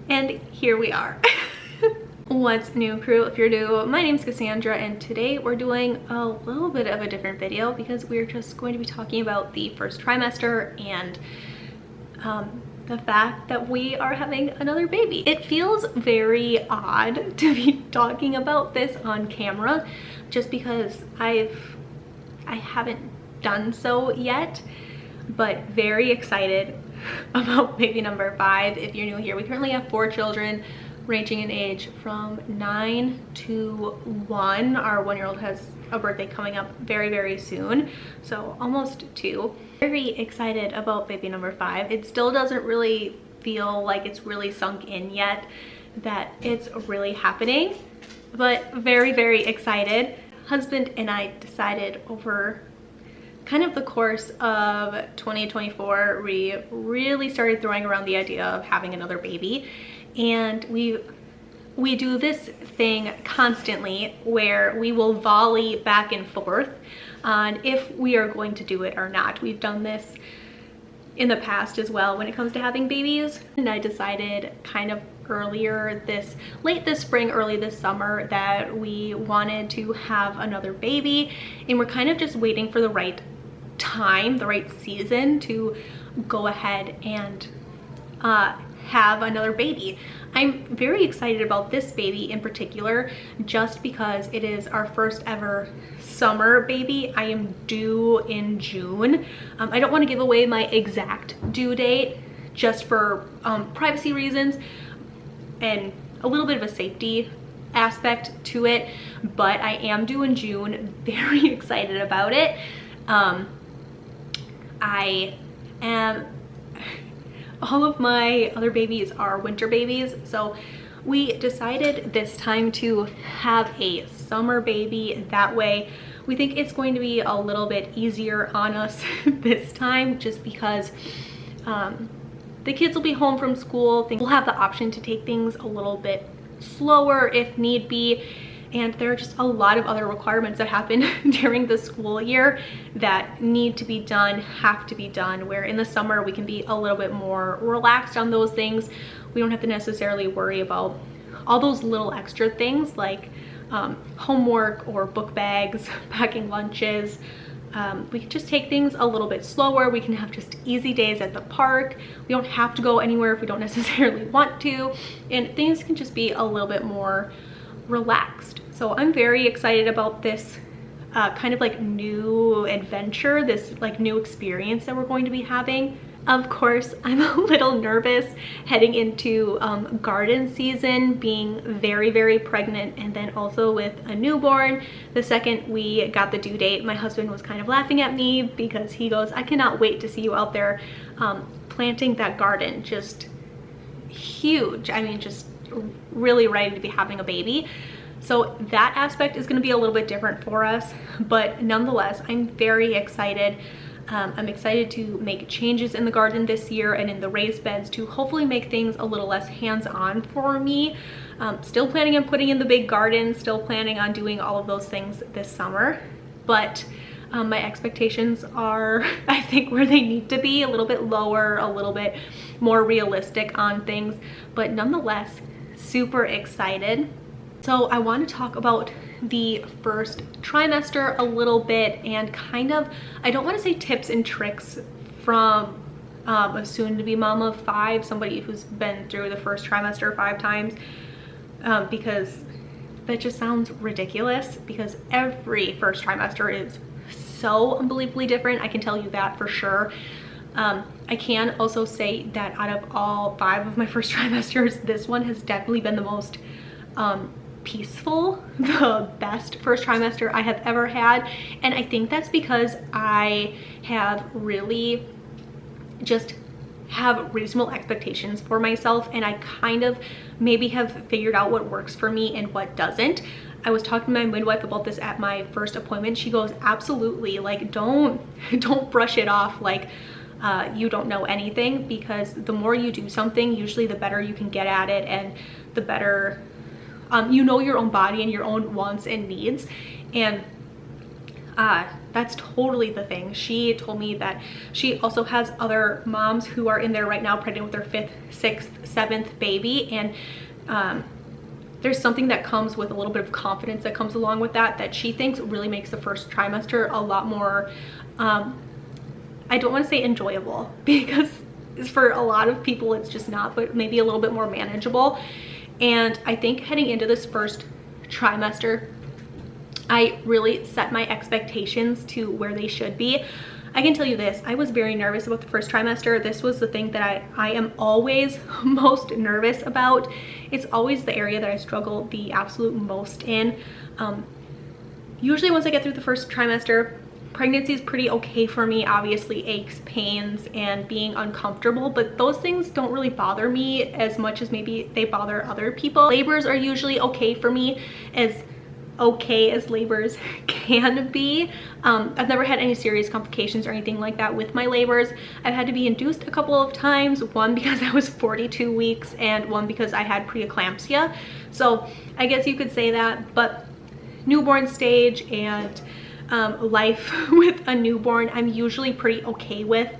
And here we are. What's new, crew? If you're new, my name's Cassandra, and today we're doing a little bit of a different video because we're just going to be talking about the first trimester and the fact that we are having another baby. It feels very odd to be talking about this on camera just because I haven't done so yet, but very excited about baby number 5. If you're new here, we currently have 4 children ranging in age from 9 to 1. Our 1-year-old has a birthday coming up very soon, so almost 2. Very excited about baby number 5. It still doesn't really feel like it's really sunk in yet that it's really happening, but very excited. Husband and I decided over kind of the course of 2024, we really started throwing around the idea of having another baby. And we do this thing constantly where we will volley back and forth on if we are going to do it or not. We've done this in the past as well when it comes to having babies. And I decided kind of late this spring, early this summer, that we wanted to have another baby, and we're kind of just waiting for the right time, the right season to go ahead and have another baby. I'm very excited about this baby in particular just because it is our first ever summer baby. I am due in June. I don't want to give away my exact due date just for privacy reasons and a little bit of a safety aspect to it, but I am due in June. Very excited about it. All of my other babies are winter babies, so we decided this time to have a summer baby. That way we think it's going to be a little bit easier on us this time, just because the kids will be home from school. We'll have the option to take things a little bit slower if need be, and there are just a lot of other requirements that happen during the school year that have to be done, where in the summer we can be a little bit more relaxed on those things. We don't have to necessarily worry about all those little extra things like homework or book bags, packing lunches. We can just take things a little bit slower. We can have just easy days at the park. We don't have to go anywhere if we don't necessarily want to, and things can just be a little bit more relaxed. So I'm very excited about this kind of like new adventure, this like new experience that we're going to be having. Of course, I'm a little nervous heading into garden season, being very pregnant, and then also with a newborn. The second we got the due date, my husband was kind of laughing at me because he goes, "I cannot wait to see you out there planting that garden." Just huge. I mean, just really ready to be having a baby. So that aspect is going to be a little bit different for us, but nonetheless, I'm very excited. I'm excited to make changes in the garden this year and in the raised beds to hopefully make things a little less hands-on for me. Still planning on putting in the big garden, still planning on doing all of those things this summer, but my expectations are, I think, where they need to be, a little bit lower, a little bit more realistic on things, but nonetheless, super excited. So I want to talk about the first trimester a little bit, and kind of, I don't want to say tips and tricks from a soon-to-be mom of 5, somebody who's been through the first trimester 5 times, because that just sounds ridiculous, because every first trimester is so unbelievably different. I can tell you that for sure. I can also say that out of all 5 of my first trimesters, this one has definitely been the most peaceful, the best first trimester I have ever had. And I think that's because I have really just have reasonable expectations for myself, and I kind of maybe have figured out what works for me and what doesn't. I was talking to my midwife about this at my first appointment. She goes, absolutely, like don't brush it off like you don't know anything, because the more you do something, usually the better you can get at it, and the better you know your own body and your own wants and needs. And that's totally the thing. She told me that she also has other moms who are in there right now pregnant with their 5th, 6th, 7th baby, and there's something that comes with a little bit of confidence that comes along with that she thinks really makes the first trimester a lot more, I don't want to say enjoyable, because for a lot of people it's just not, but maybe a little bit more manageable. And I think heading into this first trimester, I really set my expectations to where they should be. I can tell you this, I was very nervous about the first trimester. This was the thing that I am always most nervous about. It's always the area that I struggle the absolute most in. Usually once I get through the first trimester, pregnancy is pretty okay for me. Obviously aches, pains, and being uncomfortable, but those things don't really bother me as much as maybe they bother other people. Labors are usually okay for me, as okay as labors can be. I've never had any serious complications or anything like that with my labors. I've had to be induced a couple of times, one because I was 42 weeks and one because I had preeclampsia. So I guess you could say that, but newborn stage and life with a newborn, I'm usually pretty okay with.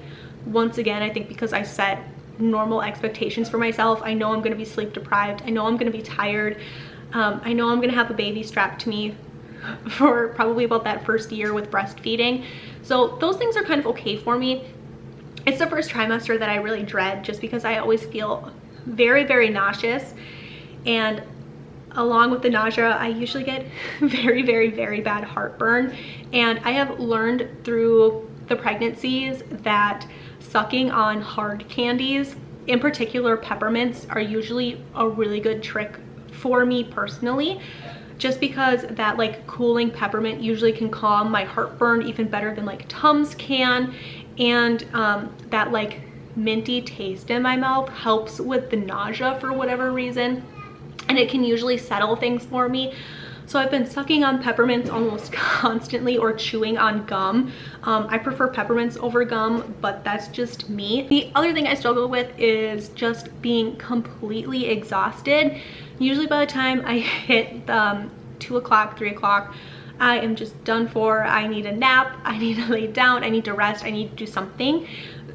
Once again, I think because I set normal expectations for myself. I know I'm going to be sleep deprived. I know I'm going to be tired. I know I'm going to have a baby strapped to me for probably about that first year with breastfeeding. So those things are kind of okay for me. It's the first trimester that I really dread, just because I always feel very, very nauseous. And along with the nausea, I usually get very, very, very bad heartburn. And I have learned through the pregnancies that sucking on hard candies, in particular peppermints, are usually a really good trick for me personally, just because that like cooling peppermint usually can calm my heartburn even better than like Tums can. And that like minty taste in my mouth helps with the nausea for whatever reason, and it can usually settle things for me. So I've been sucking on peppermints almost constantly, or chewing on gum. I prefer peppermints over gum, but that's just me. The other thing I struggle with is just being completely exhausted. Usually by the time I hit 2 o'clock, 3 o'clock, I am just done for. I need a nap, I need to lay down, I need to rest, I need to do something.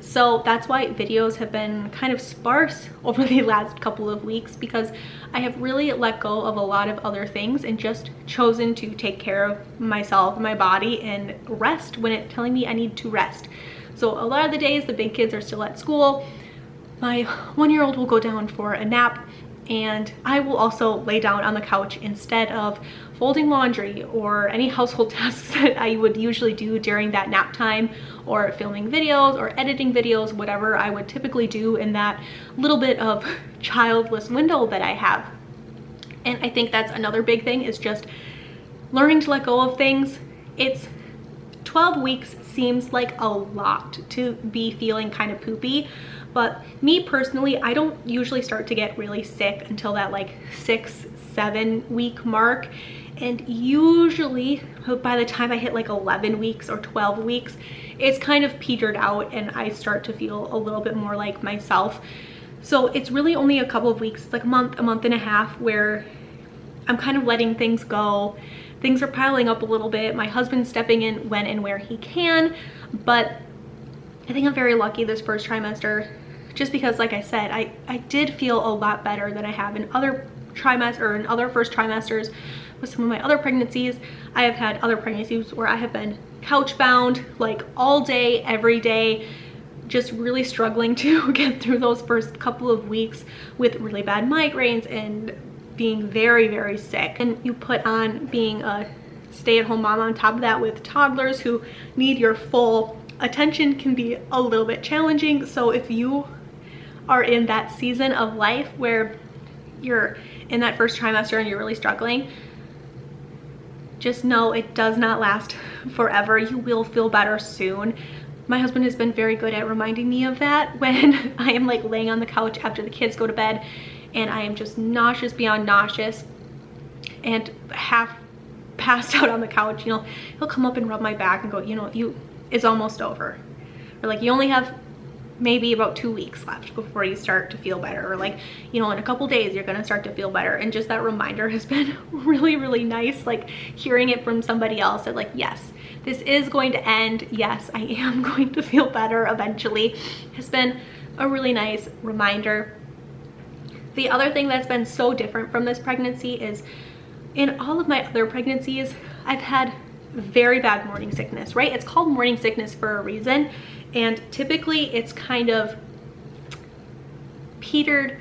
So that's why videos have been kind of sparse over the last couple of weeks, because I have really let go of a lot of other things and just chosen to take care of myself, my body, and rest when it's telling me I need to rest. So a lot of the days the big kids are still at school, my 1-year-old will go down for a nap, and I will also lay down on the couch instead of folding laundry or any household tasks that I would usually do during that nap time, or filming videos or editing videos, whatever I would typically do in that little bit of childless window that I have. And I think that's another big thing, is just learning to let go of things. It's 12 weeks seems like a lot to be feeling kind of poopy, but me personally, I don't usually start to get really sick until that like 6-7 week mark. And usually by the time I hit like 11 weeks or 12 weeks, it's kind of petered out and I start to feel a little bit more like myself. So it's really only a couple of weeks, like a month and a half, where I'm kind of letting things go. Things are piling up a little bit. My husband's stepping in when and where he can, but I think I'm very lucky this first trimester, just because, like I said, I did feel a lot better than I have in other trimesters, or in other first trimesters with some of my other pregnancies. I have had other pregnancies where I have been couch bound like all day, every day, just really struggling to get through those first couple of weeks with really bad migraines and being very, very sick. And you put on being a stay-at-home mom on top of that with toddlers who need your full attention can be a little bit challenging. So if you are in that season of life where you're in that first trimester and you're really struggling, just know it does not last forever. You will feel better soon. My husband has been very good at reminding me of that when I am like laying on the couch after the kids go to bed and I am just nauseous beyond nauseous and half passed out on the couch. You know, he'll come up and rub my back and go, you know, it's almost over. Or like, you only have maybe about 2 weeks left before you start to feel better, or like, you know, in a couple days you're gonna start to feel better. And just that reminder has been really, really nice, like hearing it from somebody else that like, yes, this is going to end. Yes, I am going to feel better eventually, has been a really nice reminder. The other thing that's been so different from this pregnancy is in all of my other pregnancies, I've had very bad morning sickness, right? It's called morning sickness for a reason. And typically it's kind of petered.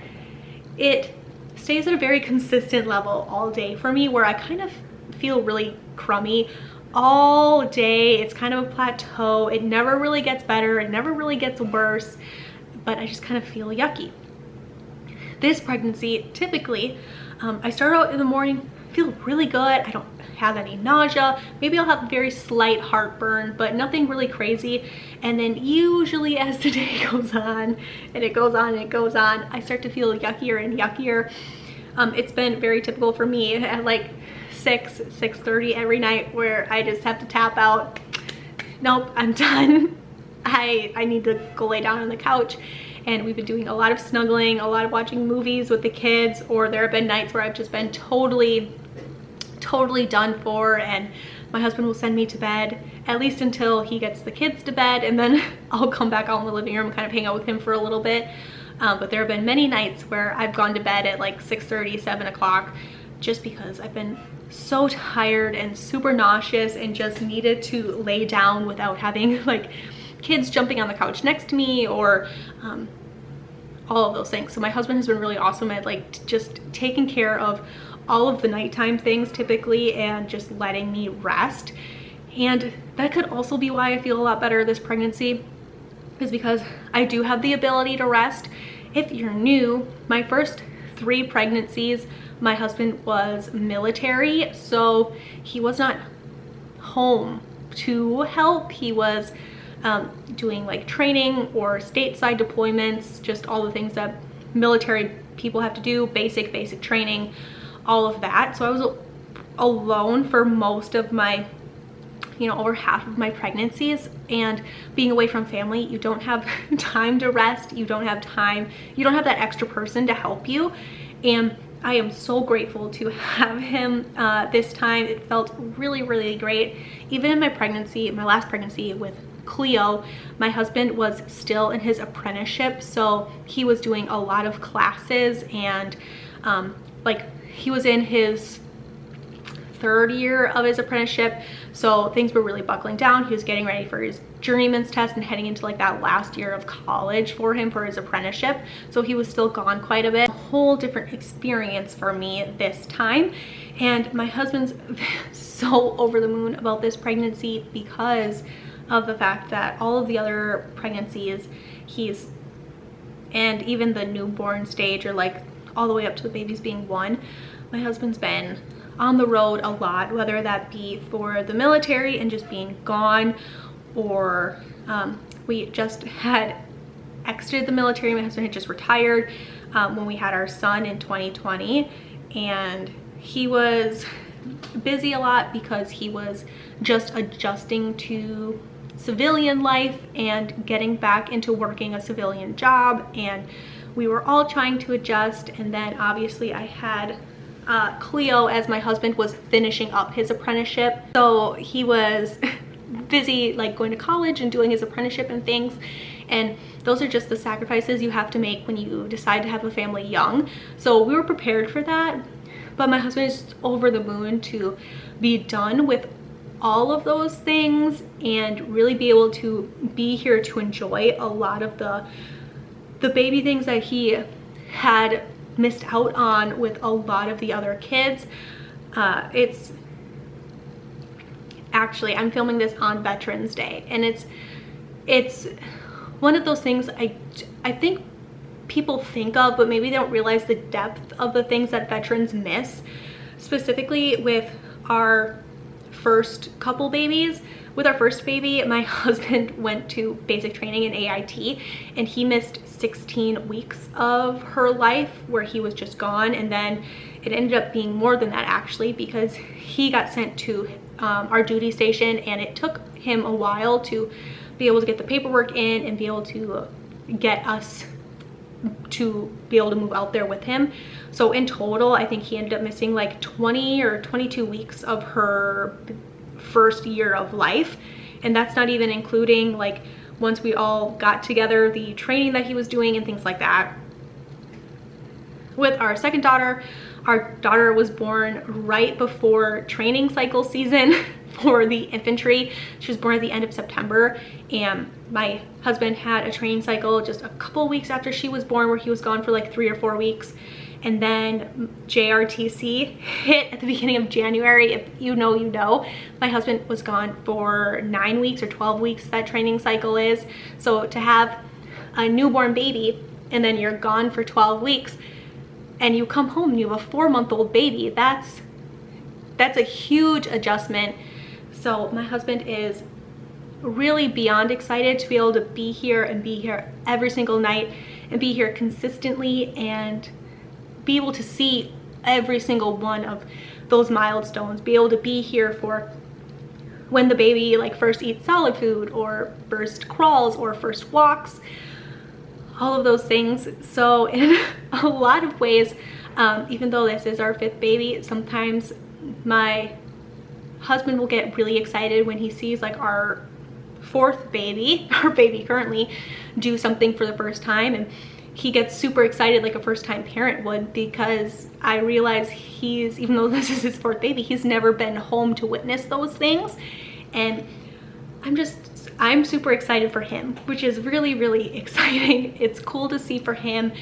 It stays at a very consistent level all day for me, where I kind of feel really crummy all day. It's kind of a plateau. It never really gets better. It never really gets worse, but I just kind of feel yucky. This pregnancy, typically, I start out in the morning, feel really good. I don't have any nausea. Maybe I'll have very slight heartburn, but nothing really crazy. And then usually as the day goes on and it goes on and it goes on, I start to feel yuckier and yuckier. It's been very typical for me at like 6:30 every night where I just have to tap out. Nope, I'm done. I need to go lay down on the couch. And we've been doing a lot of snuggling, a lot of watching movies with the kids, or there have been nights where I've just been totally done for, and my husband will send me to bed, at least until he gets the kids to bed, and then I'll come back out in the living room and kind of hang out with him for a little bit. But there have been many nights where I've gone to bed at like 6:30, 7 o'clock, just because I've been so tired and super nauseous and just needed to lay down without having like kids jumping on the couch next to me, or all of those things. So my husband has been really awesome at like just taking care of all of the nighttime things typically and just letting me rest. And that could also be why I feel a lot better this pregnancy, is because I do have the ability to rest. If you're new, my first 3 pregnancies, my husband was military, so he was not home to help. He was doing like training or stateside deployments, just all the things that military people have to do, basic training, all of that. So I was alone for most of my, you know, over half of my pregnancies. And being away from family, you don't have time to rest. You don't have time, you don't have that extra person to help you. And I am so grateful to have him this time. It felt really, really great. Even in my pregnancy, my last pregnancy with Cleo, my husband was still in his apprenticeship, so he was doing a lot of classes, and like he was in his 3rd year of his apprenticeship, so things were really buckling down. He was getting ready for his journeyman's test and heading into like that last year of college for him for his apprenticeship, so he was still gone quite a bit. A whole different experience for me this time, and my husband's so over the moon about this pregnancy because of the fact that all of the other pregnancies and even the newborn stage, or like all the way up to the babies being 1, my husband's been on the road a lot, whether that be for the military and just being gone, or we just had exited the military. My husband had just retired when we had our son in 2020, and he was busy a lot because he was just adjusting to civilian life and getting back into working a civilian job, and we were all trying to adjust. And then obviously I had Cleo as my husband was finishing up his apprenticeship, so he was busy like going to college and doing his apprenticeship and things, and those are just the sacrifices you have to make when you decide to have a family young. So we were prepared for that, but my husband is over the moon to be done with all of those things and really be able to be here to enjoy a lot of the baby things that he had missed out on with a lot of the other kids. It's actually, I'm filming this on Veterans Day, and it's one of those things I think people think of, but maybe they don't realize the depth of the things that veterans miss, specifically with our first couple babies. With our first baby, my husband went to basic training in AIT, and he missed 16 weeks of her life where he was just gone. And then it ended up being more than that actually, because he got sent to our duty station, and it took him a while to be able to get the paperwork in and be able to get us to be able to move out there with him. So in total, I think he ended up missing like 20 or 22 weeks of her first year of life. And that's not even including like once we all got together, the training that he was doing and things like that. With our second daughter, our daughter was born right before training cycle season for the infantry. She was born at the end of September, and my husband had a training cycle just a couple weeks after she was born where he was gone for like 3 or 4 weeks. And then JRTC hit at the beginning of January. If you know, you know. My husband was gone for 9 weeks or 12 weeks, that training cycle is. So to have a newborn baby and then you're gone for 12 weeks and you come home and you have a 4-month-old baby, that's a huge adjustment. So my husband is really beyond excited to be able to be here and be here every single night and be here consistently and be able to see every single one of those milestones, be able to be here for when the baby like first eats solid food or first crawls or first walks, all of those things. So in a lot of ways, even though this is our 5th baby, sometimes my husband will get really excited when he sees like our 4th baby, our baby currently, do something for the first time, and he gets super excited like a first-time parent would, because I realize he's, even though this is his 4th baby, he's never been home to witness those things. And I'm super excited for him, which is really, really exciting. It's cool to see for him,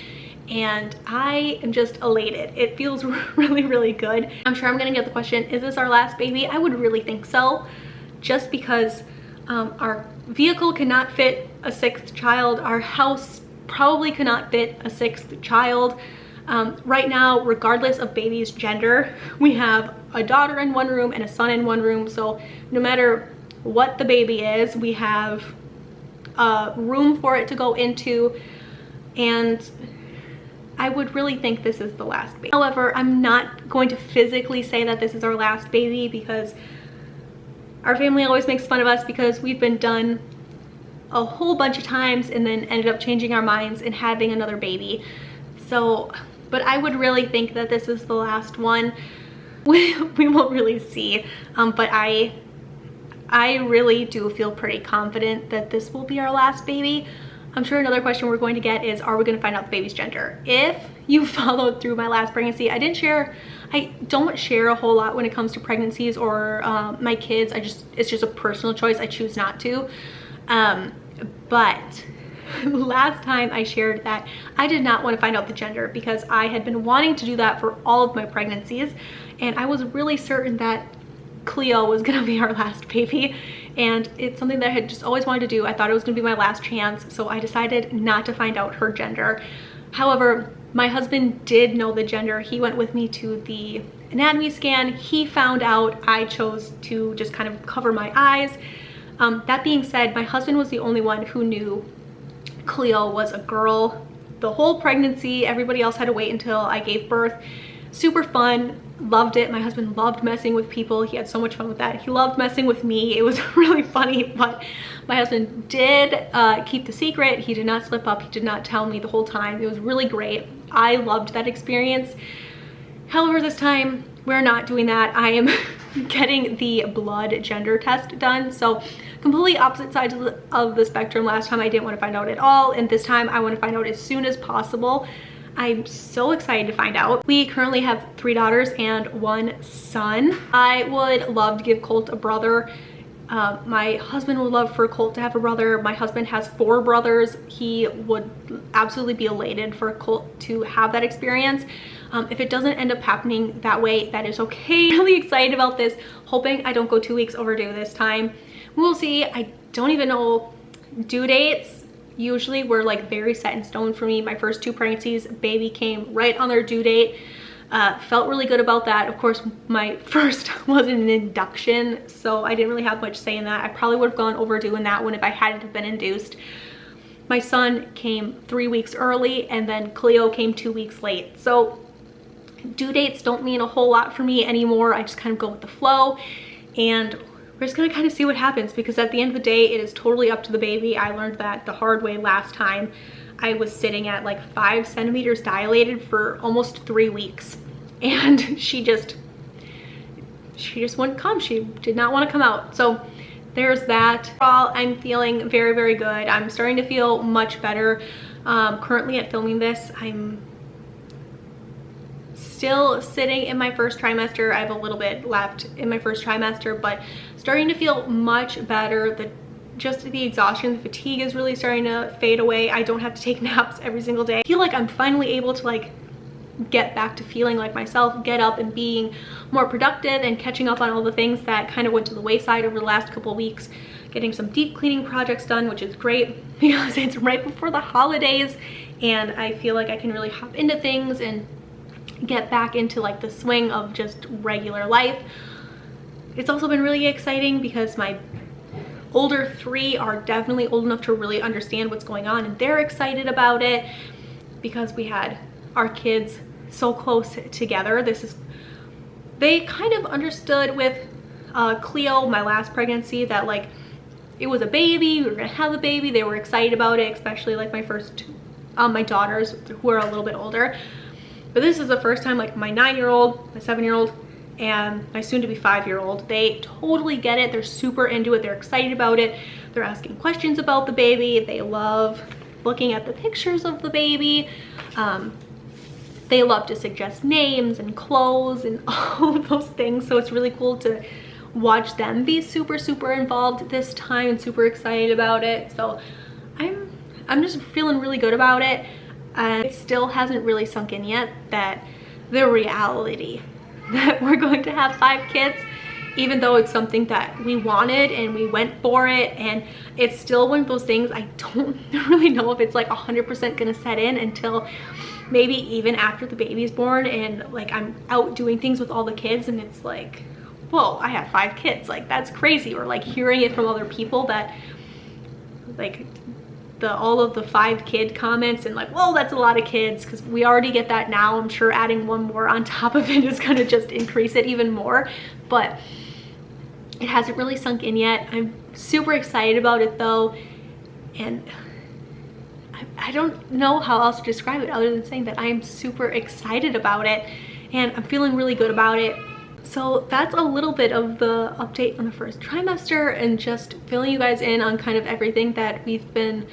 and I am just elated. It feels really, really good. I'm sure I'm gonna get the question, is this our last baby? I would really think so, just because our vehicle cannot fit a 6th child. Our house probably cannot fit a 6th child. Right now, regardless of baby's gender, we have a daughter in one room and a son in one room. So no matter what the baby is, we have room for it to go into, and I would really think this is the last baby. However, I'm not going to physically say that this is our last baby, because our family always makes fun of us because we've been done a whole bunch of times and then ended up changing our minds and having another baby. So, but I would really think that this is the last one. We will really see. But I really do feel pretty confident that this will be our last baby. I'm sure another question we're going to get is, are we going to find out the baby's gender? If you followed through my last pregnancy, I don't share a whole lot when it comes to pregnancies or my kids. It's just a personal choice. I choose not to. But last time I shared that I did not want to find out the gender, because I had been wanting to do that for all of my pregnancies, and I was really certain that Cleo was gonna be our last baby, and it's something that I had just always wanted to do. I thought it was gonna be my last chance, so I decided not to find out her gender. However, my husband did know the gender. He went with me to the anatomy scan. He found out. I chose to just kind of cover my eyes. That being said, my husband was the only one who knew Cleo was a girl the whole pregnancy. Everybody else had to wait until I gave birth. Super fun, loved it. My husband loved messing with people. He had so much fun with that. He loved messing with me. It was really funny, but my husband did keep the secret. He did not slip up. He did not tell me the whole time. It was really great. I loved that experience. However, this time we're not doing that. I am getting the blood gender test done. So completely opposite sides of the spectrum. Last time I didn't want to find out at all, and this time I want to find out as soon as possible. I'm so excited to find out. We currently have 3 daughters and 1 son. I would love to give Colt a brother. My husband would love for Colt to have a brother. My husband has 4 brothers. He would absolutely be elated for Colt to have that experience. If it doesn't end up happening that way, that is okay. Really excited about this, hoping I don't go 2 weeks overdue this time. We'll see. I don't even know due dates. Usually we're like very set in stone for me. My first 2 pregnancies, baby came right on their due date. Felt really good about that. Of course, my first was an induction, so I didn't really have much say in that. I probably would have gone overdue in that one if I hadn't have been induced. My son came 3 weeks early, and then Cleo came 2 weeks late. So due dates don't mean a whole lot for me anymore. I just kind of go with the flow, and we're just gonna kind of see what happens, because at the end of the day, it is totally up to the baby. I learned that the hard way last time. I was sitting at like 5 centimeters dilated for almost 3 weeks, and she just wouldn't come. She did not want to come out. So there's that. Overall, I'm feeling very, very good. I'm starting to feel much better. Currently at filming this, I'm still sitting in my first trimester. I have a little bit left in my first trimester, but starting to feel much better. Just the exhaustion, the fatigue is really starting to fade away. I don't have to take naps every single day. I feel like I'm finally able to like get back to feeling like myself, get up and being more productive and catching up on all the things that kind of went to the wayside over the last couple weeks. Getting some deep cleaning projects done, which is great because it's right before the holidays and I feel like I can really hop into things and get back into like the swing of just regular life. It's also been really exciting because my older 3 are definitely old enough to really understand what's going on, and they're excited about it because we had our kids so close together. They kind of understood with Cleo, my last pregnancy, that like it was a baby, we were gonna have a baby. They were excited about it, especially like my first my daughters who are a little bit older. But this is the first time like my 9-year-old, my 7-year-old, and my soon-to-be 5-year-old, they totally get it. They're super into it. They're excited about it. They're asking questions about the baby. They love looking at the pictures of the baby. They love to suggest names and clothes and all of those things. So it's really cool to watch them be super, super involved this time and super excited about it. So I'm just feeling really good about it. And it still hasn't really sunk in yet that the reality that we're going to have 5 kids, even though it's something that we wanted and we went for it, and it's still one of those things I don't really know if it's like 100% gonna set in until maybe even after the baby's born and like I'm out doing things with all the kids and it's like, whoa, I have 5 kids, like that's crazy. Or like hearing it from other people that like all of the 5 kid comments and like, whoa, that's a lot of kids, because we already get that now. I'm sure adding 1 more on top of it is gonna just increase it even more, but it hasn't really sunk in yet. I'm super excited about it though, and I don't know how else to describe it other than saying that I am super excited about it and I'm feeling really good about it. So that's a little bit of the update on the first trimester and just filling you guys in on kind of everything that we've been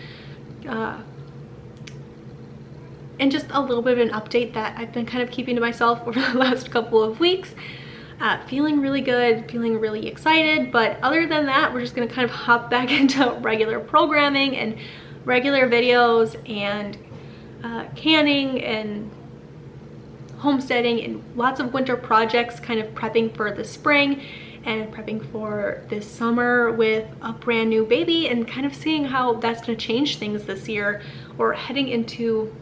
and just a little bit of an update that I've been kind of keeping to myself over the last couple of weeks. Feeling really good, feeling really excited, but other than that, we're just gonna kind of hop back into regular programming and regular videos and canning and homesteading and lots of winter projects, kind of prepping for the spring and prepping for this summer with a brand new baby, and kind of seeing how that's going to change things this year or heading into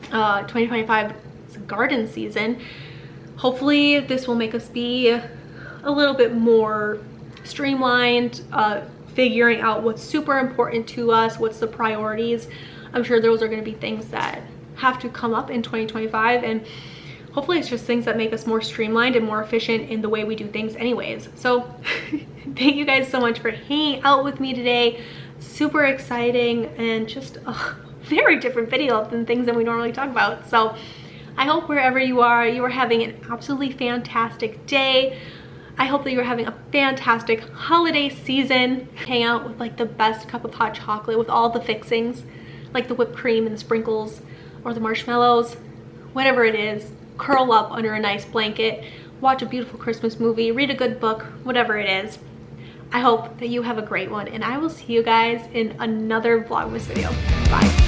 2025 garden season. Hopefully this will make us be a little bit more streamlined, figuring out what's super important to us, what's the priorities. I'm sure those are going to be things that have to come up in 2025, and hopefully it's just things that make us more streamlined and more efficient in the way we do things anyways. So thank you guys so much for hanging out with me today. Super exciting and just a very different video than things that we normally talk about. So I hope wherever you are having an absolutely fantastic day. I hope that you're having a fantastic holiday season. Hang out with like the best cup of hot chocolate with all the fixings, like the whipped cream and the sprinkles or the marshmallows, whatever it is. Curl up under a nice blanket, watch a beautiful Christmas movie, read a good book, whatever it is. I hope that you have a great one, and I will see you guys in another Vlogmas video. Bye.